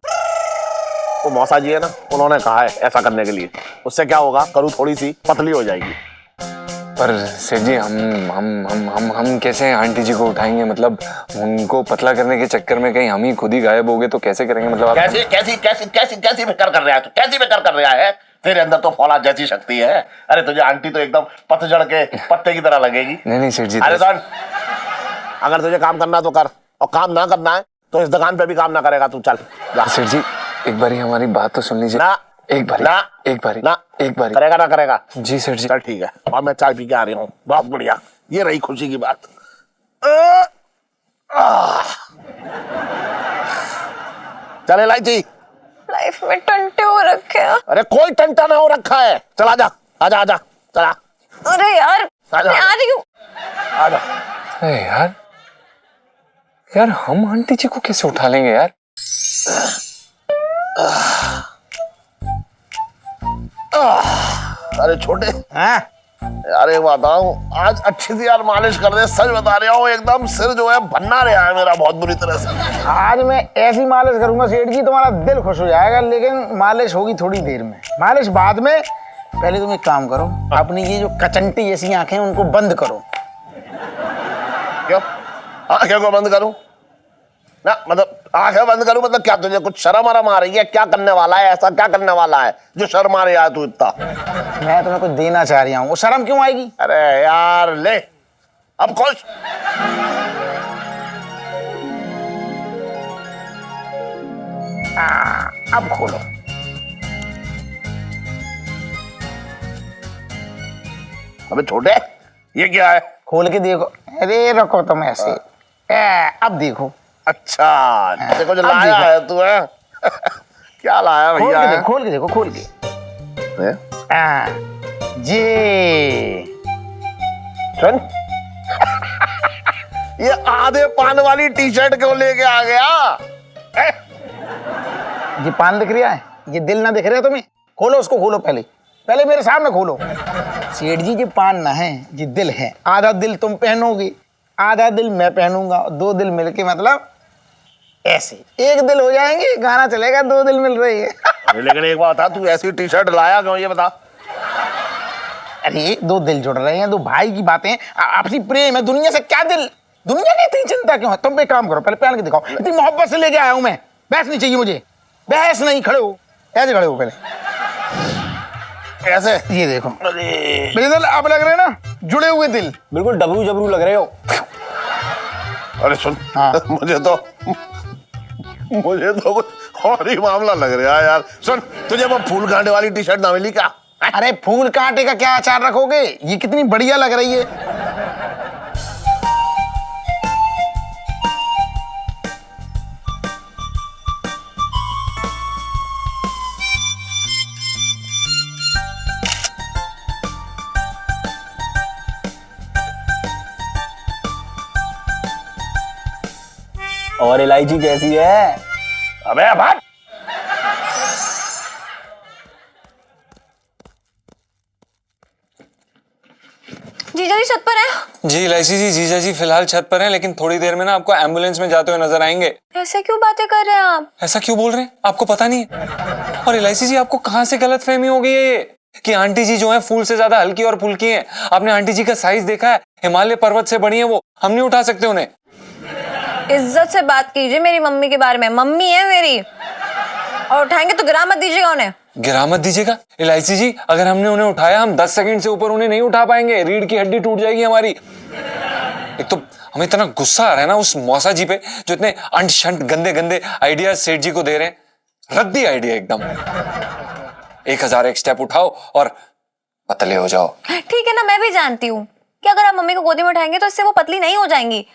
वो मौसा जी है ना, उन्होंने कहा है ऐसा करने के लिए। उससे क्या होगा, करू थोड़ी सी पतली हो जाएगी। पर सेठ जी हम कैसे आंटी जी को उठाएंगे? मतलब उनको पतला करने के चक्कर में कहीं हम ही खुद ही गायब हो गए तो कैसे करेंगे? मतलब आप कैसी कैसी कैसी कैसी कैसी फिक्र कर रहा है तू? कैसी फिक्र कर रहा है? तेरे अंदर तो फौलाद जैसी शक्ति है। अरे तुझे आंटी तो एकदम पतझड़ के पत्ते की तरह लगेगी। नहीं सेठ जी। अरे सुन, अगर तुझे काम करना तो कर, और काम ना करना है तो इस दुकान पे भी काम ना करेगा तू। चल जा। सेठ जी एक बारी हमारी बात तो सुन लीजिए। ना, एक बारी ना, एक बारी ना, एक बारी। करेगा ना करेगा? जी सेठ जी। चल ठीक है, और मैं चाय पी के आ रही हूँ। बहुत बढ़िया, ये रही खुशी की बात। चल इलायची। लाइफ में टंटे हो रखे हैं। अरे कोई टंटा ना हो रखा है। चल आजा आजा आजा, चला। अरे यार, आजा। मैं आ रही हूँ। आजा। अरे यार हम आंटी जी को कैसे उठा लेंगे यार? अरे छोटे, हाँ अरे बताऊं, आज अच्छी सी यार मालिश कर दे। सच बता रहा हूँ, एकदम सिर जो है भन्ना रहा है मेरा बहुत बुरी तरह से। आज मैं ऐसी मालिश करूंगा सेठ जी, तुम्हारा दिल खुश हो जाएगा। लेकिन मालिश होगी थोड़ी देर में, मालिश बाद में। पहले तुम एक काम करो, अपनी ये जो कचंटी जैसी आंखें उनको बंद करो। क्यों आंखें को बंद करूं? ना मतलब आंखें बंद करूं मतलब क्या? तुझे कुछ शर्म वरम आ रही है? क्या करने वाला है? ऐसा क्या करने वाला है जो शर्म आ रही है तू इतना? मैं तुम्हें कुछ देना चाह रही हूँ, वो शर्म क्यों आएगी? अरे यार ले, अब खुश। अब खोलो। अबे छोटे, ये क्या है? खोल के देखो। अरे रखो तुम ऐसे। अब देखो। अच्छा, देखो जो अब लाया देखो। है तू है। क्या लाया खोल भैया? के देखो, खोल के देखो, खोल के। हैं? जी सुन, ये आधे पान वाली टी शर्ट क्यों लेके आ गया? हैं? ये पान दिख रहा है, ये दिल ना दिख रहा है तुम्हें? खोलो उसको, खोलो पहले, पहले मेरे सामने खोलो। सेठ जी ये पान ना है, ये दिल है। आधा दिल तुम पहनोगे, आधा दिल मैं पहनूंगा, 2 दिल मिलके मतलब ऐसे 1 दिल हो जाएंगे। गाना चलेगा 2 दिल मिल रही है। लेकिन एक बात था, तू ऐसी टी शर्ट लाया क्यों ये बता? अरे 2 दिल जुड़ रहे हैं, 2 भाई की बातें, आपसी प्रेम है। दुनिया से क्या दिल, दुनिया की इतनी चिंता क्यों है? तुम पे काम करो, पहले पहन के दिखाओ। इतनी मोहब्बत से लेके आया हूं मैं, बहस नहीं चाहिए मुझे। बहस नहीं, खड़े हो, ऐसे खड़े हो पहले। कैसे? ये देखो अरे मेरे दिल अब लग रहे हैं ना, जुड़े हुए दिल, बिल्कुल डबरू जबरू लग रहे हो। अरे सुन, हाँ। मुझे तो कुछ और ही मामला लग रहा है यार। सुन, तुझे वो फूल कांटे वाली टी शर्ट ना मिली क्या? अरे फूल कांटे का क्या अचार रखोगे? ये कितनी बढ़िया लग रही है। और इलायची कैसी है? अबे भाग। जीजा जी छत पर है। जी इलायची जी, जीजा जी फिलहाल छत पर हैं, लेकिन थोड़ी देर में ना आपको एम्बुलेंस में जाते हुए नजर आएंगे। ऐसे क्यों बातें कर रहे हैं आप? ऐसा क्यों बोल रहे हैं? आपको पता नहीं है? और इलायची जी आपको कहाँ से गलतफहमी हो गई है ये कि आंटी जी जो है फूल से ज्यादा हल्की और फुल्की हैं? आपने आंटी जी का साइज देखा है? हिमालय पर्वत से बड़ी है वो, हम नहीं उठा सकते उन्हें। इज्जत से बात कीजिए मेरी मम्मी के बारे में। मम्मी है मेरी, और उठाएंगे तो गिरा मत दीजिएगा उन्हें। गिरा मत दीजिएगा इलायची जी, अगर हमने उन्हें उठाया हम 10 सेकंड से ऊपर उन्हें नहीं उठा पाएंगे। रीढ़ की हड्डी टूट जाएगी हमारी। एक तो हमें इतना गुस्सा आ रहा है ना उस मौसा जी पे, जो इतने अंट शंट गंदे गंदे आइडिया सेठ जी को दे रहे हैं। रद्दी आइडिया एकदम। 1000 एक स्टेप उठाओ और पतले हो जाओ। ठीक है ना, मैं भी जानती हूँ कि अगर आप मम्मी को गोदी में उठाएंगे तो इससे वो पतली नहीं हो जाएंगी,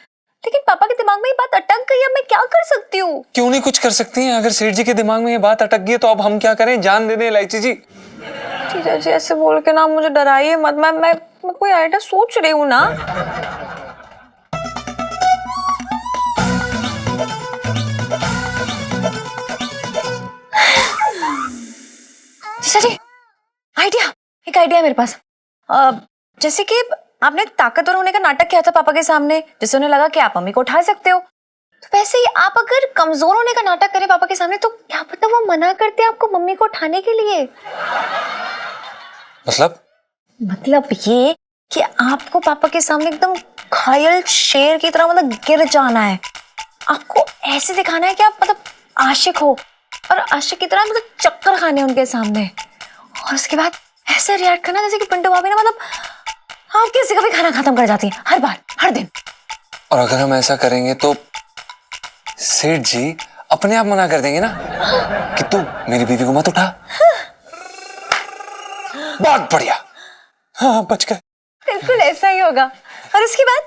लेकिन पापा के दिमाग में ये बात अटक गई, अब मैं क्या कर सकती हूँ? क्यों नहीं कुछ कर सकती हैं? अगर सेठ जी के दिमाग में ये बात अटक गई है तो अब हम क्या करें? जान दे दें इलायची जी? जीजा जी ऐसे बोल के ना मुझे डराइए मत, मैं कोई आइडिया सोच रही हूँ ना। जीजा जी एक आइडिया है मेरे पास। जैसे कि आपने ताकतवर होने का नाटक किया था पापा के सामने, जिससे उन्हें लगा कि आप मम्मी को उठा सकते हो, तो वैसे ही आप अगर कमजोर होने का नाटक करें पापा के सामने तो क्या पता वो मना करते आपको मम्मी को उठाने के लिए। मतलब ये कि आपको पापा के सामने एकदम घायल शेर की तरह मतलब गिर जाना है। आपको ऐसे दिखाना है कि आप मतलब आशिक हो और आशिक की तरह मतलब चक्कर खाने उनके सामने, और उसके बाद ऐसे रिएक्ट करना जैसे कि पिंटू भाभी ना मतलब आप कैसे कभी खाना खत्म कर जाती है हर बार हर दिन। और अगर हम ऐसा करेंगे तो सेठ जी अपने आप मना कर देंगे ना कि तू मेरी बीवी को मत उठा। बहुत बढ़िया, हाँ बच गए। बिल्कुल ऐसा ही होगा, और उसके बाद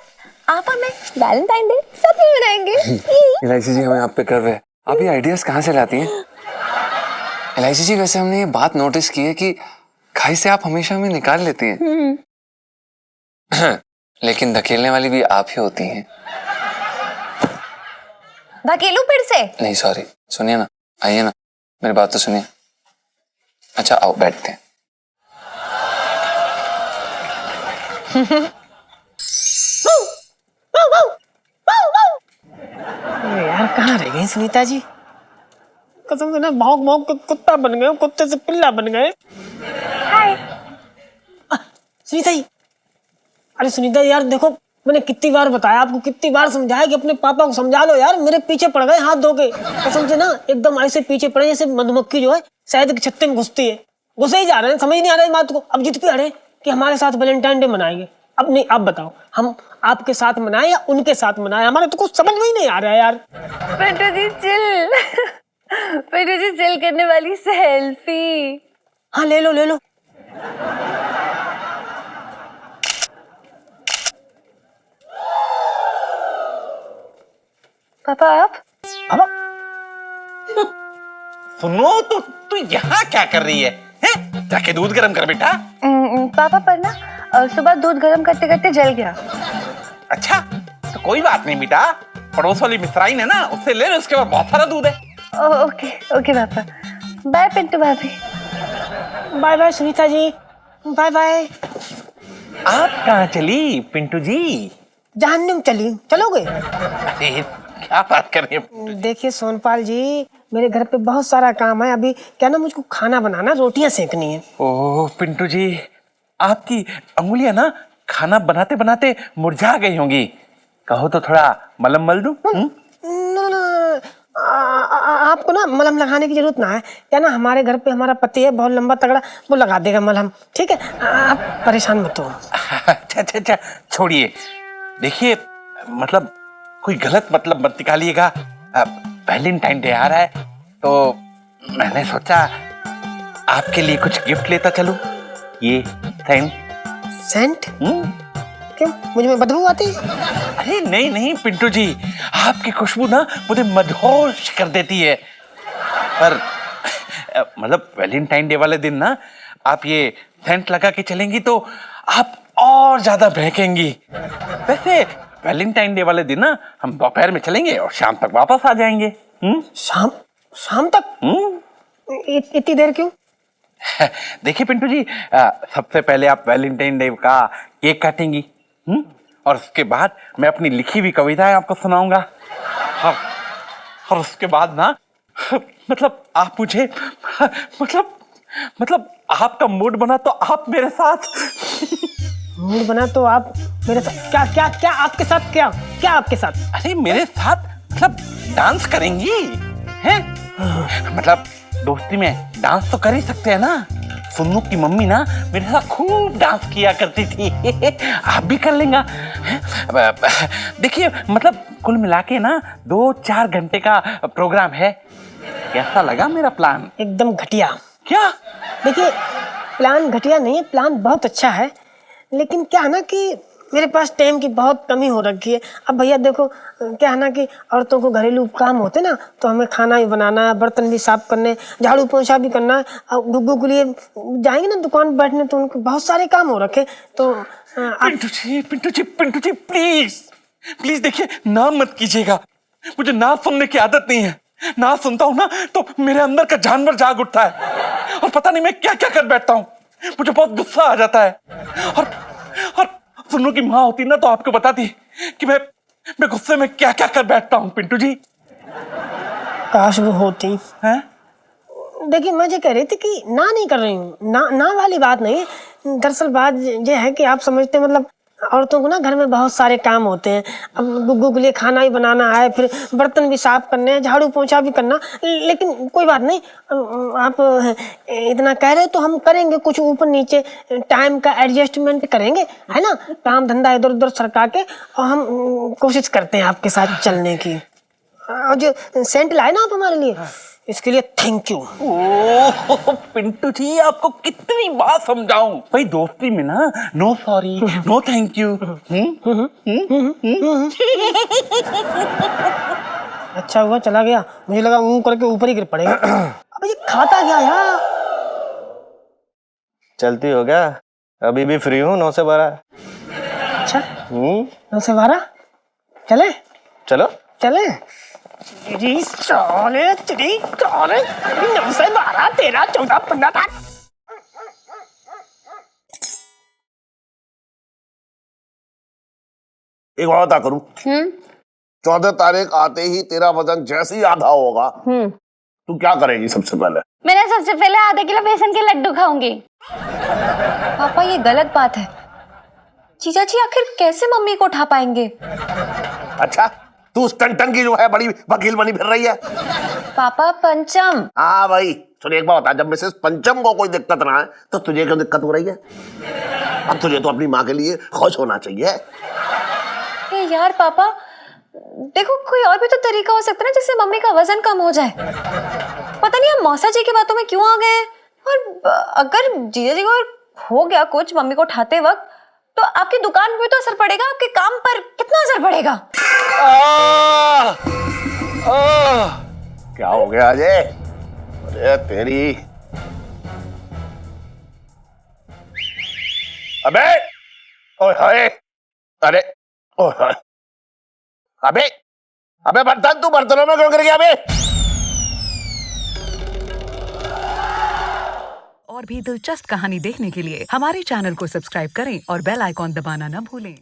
आप और मैं वैलेंटाइन डे साथ में मनाएंगे। इलायची जी हमें आप पे कर रहे हैं, आप ये आइडियाज कहाँ से लाती हैं? इलायची जी वैसे हमने ये बात नोटिस की है कि खाई से आप हमेशा हमें निकाल लेती हैं। लेकिन धकेलने वाली भी आप ही होती हैं। धकेलूं फिर से? नहीं सॉरी, सुनिए ना, आइए ना, मेरी बात तो सुनिए। अच्छा आओ बैठते हैं। यार कहाँ रह गए सुनीता जी? कसम से ना भौंक भौंक के कुत्ता बन गए, कुत्ते से पिल्ला बन गए। हाय सुनीता जी, अरे सुनीता जी यार देखो, मैंने कितनी बार बताया आपको, कितनी बार समझाया कि अपने पापा को समझा लो यार, मेरे पीछे पड़ गए हाथ धो के। कसम से ना एकदम ऐसे पीछे पड़े जैसे मधुमक्खी जो है शहद के छत्ते में घुसती है, घुसे ही जा रहे हैं, समझ नहीं आ रहा है बात को। अब जिद पे अड़े कि हमारे साथ वैलेंटाइन डे मनाएंगे। अब नहीं, आप बताओ हम आपके साथ मनाए या उनके साथ मनाए? हमारे तो कुछ समझ में ही नहीं आ रहा है यार। पिंटू जी चिल, पिंटू जी चिल करने वाली सेल्फी। हाँ ले लो ले लो। पापा आप? अब सुनो तो तू यहाँ क्या कर रही है? हैं? जाके दूध गर्म कर बेटा। पापा पर ना सुबह दूध गर्म करते करते जल गया। अच्छा तो कोई बात नहीं बेटा, पड़ोस वाली मिस्राइन है ना, उससे ले लो, उसके बाद बहुत सारा दूध है। ओके ओके पापा, बाय पिंटू भाभी। Bye bye Sunita ji, bye bye. आप कहाँ चली पिंटू जी? जहन्नुम चली, चलोगे? अरे क्या बात कर रही है? देखिए सोनपाल जी, मेरे घर पे बहुत सारा काम है अभी, क्या ना मुझको खाना बनाना, रोटियां सेकनी है। ओह पिंटू जी, आपकी अंगुलियां ना खाना बनाते बनाते मुरझा गई होंगी, कहो तो थोड़ा मलम मल दूं? आपको ना मलहम लगाने की जरूरत ना है, क्या ना हमारे घर पे हमारा पति है बहुत लंबा तगड़ा, वो लगा देगा मलहम, ठीक है? आप परेशान मत हो। अच्छा अच्छा अच्छा छोड़िए, देखिए मतलब कोई गलत मतलब मत निकालिएगा। वैलेंटाइन डे आ रहा है तो मैंने सोचा आपके लिए कुछ गिफ्ट लेता चलूं। ये सेंट। सेंट? क्यों, मुझे में बदबू आती है? अरे नहीं नहीं पिंटू जी, आपकी खुशबू ना मुझे मदहोश कर देती है। पर मतलब वैलेंटाइन डे वाले दिन ना आप ये सेंट लगा के चलेंगी तो आप और ज्यादा बहकेंगी। वैसे वैलेंटाइन डे वाले दिन ना हम दोपहर में चलेंगे और शाम तक वापस आ जाएंगे। शाम? शाम तक? इतनी देर क्यों? देखिए पिंटू जी, सबसे पहले आप वैलेंटाइन डे का केक काटेंगी, और उसके बाद मैं अपनी लिखी हुई कविताएं आपको सुनाऊंगा, और उसके बाद ना मतलब आप मुझे मतलब आपका मूड बना तो आप मेरे साथ मूड बना तो आप मेरे साथ क्या क्या क्या आपके साथ क्या क्या आपके साथ? अरे मेरे साथ मतलब डांस करेंगी हैं? मतलब दोस्ती में डांस तो कर ही सकते हैं ना। सुन्नू की मम्मी ना मेरे साथ खूब डांस किया करती थी। आप भी कर लेंगे। देखिए मतलब कुल मिला के ना 2-4 घंटे का प्रोग्राम है। कैसा लगा मेरा प्लान? एकदम घटिया। क्या? देखिए प्लान घटिया नहीं है, प्लान बहुत अच्छा है, लेकिन क्या है ना कि मेरे पास टाइम की बहुत कमी हो रखी है। अब भैया देखो क्या है ना कि औरतों को घरेलू काम होते ना, तो हमें खाना भी बनाना है, बर्तन भी साफ करने, झाड़ू पोंछा भी करना है। अब गुग्गू के लिए जाएंगे ना दुकान बैठने तो उनके बहुत सारे काम हो रखे। तो पिंटू जी प्लीज प्लीज देखिए, ना मत कीजिएगा। मुझे ना सुनने की आदत नहीं है। ना सुनता हूं ना तो मेरे अंदर का जानवर जाग उठता है और पता नहीं मैं क्या क्या कर बैठता हूँ। मुझे बहुत गुस्सा आ जाता है। और सुनो की माँ होती ना तो आपको बताती कि मैं गुस्से में क्या क्या कर बैठता हूँ। पिंटू जी काश वो होती हैं? देखिए मैं ये कह रही थी कि ना नहीं कर रही हूँ, ना वाली बात नहीं। दरअसल बात ये है कि आप समझते हैं मतलब औरतों को ना घर में बहुत सारे काम होते हैं। अब गुग्गू के लिए खाना भी बनाना है, फिर बर्तन भी साफ करने हैं, झाड़ू पोंछा भी करना। लेकिन कोई बात नहीं, आप इतना कह रहे हो तो हम करेंगे, कुछ ऊपर नीचे टाइम का एडजस्टमेंट करेंगे, है ना। काम धंधा इधर उधर सरका के और हम कोशिश करते हैं आपके साथ चलने की। और जो सेंट लाए ना आप हमारे लिए, इसके लिए thank you. Oh Pintu ji, आपको कितनी बार समझाऊं भाई, दोस्ती में ना no sorry no thank you. अच्छा हुआ चला गया, मुझे लगा ऊं करके ऊपर ही गिर पड़ेगा। अब ये खाता क्या यार। चलती हो क्या? अभी भी फ्री हूँ 9 से 12। अच्छा 9 से 12 चले चलो चले। तेरी साले 9 से 12 13 14 15। एक बात बता करूं, 14 तारीख आते ही तेरा वजन जैसे ही आधा होगा, तू क्या करेगी सबसे पहले? मैंने सबसे पहले आधे किलो बेसन के लड्डू खाऊंगी। पापा ये गलत बात है। जीजा जी आखिर कैसे मम्मी को उठा पाएंगे? अच्छा तू उस टन की जो है बड़ी वकील बनी फिर रही है। पापा पंचम। हाँ भाई सुन, एक बात बता, जब मिसेस पंचम को कोई दिक्कत ना है तो तुझे क्यों दिक्कत हो रही है? अब तुझे तो अपनी माँ के लिए खुश होना चाहिए। यार पापा देखो, कोई और भी तो तरीका हो सकता है ना जिससे मम्मी का वजन कम हो जाए। पता नहीं हम मौसा जी की बातों में क्यों आ गए हैं। और अगर जीजा जी को हो गया कुछ मम्मी को उठाते वक्त, तो आपकी दुकान पे तो असर पड़ेगा, आपके काम पर कितना असर पड़ेगा? क्या हो गया अजय? अरे तेरी, अबे ओए हाय, अरे ओए हाय, अबे बर्तन, तू बर्तनों में क्यों गिर गया बे? और भी दिलचस्प कहानी देखने के लिए हमारे चैनल को सब्सक्राइब करें और बेल आइकॉन दबाना न भूलें।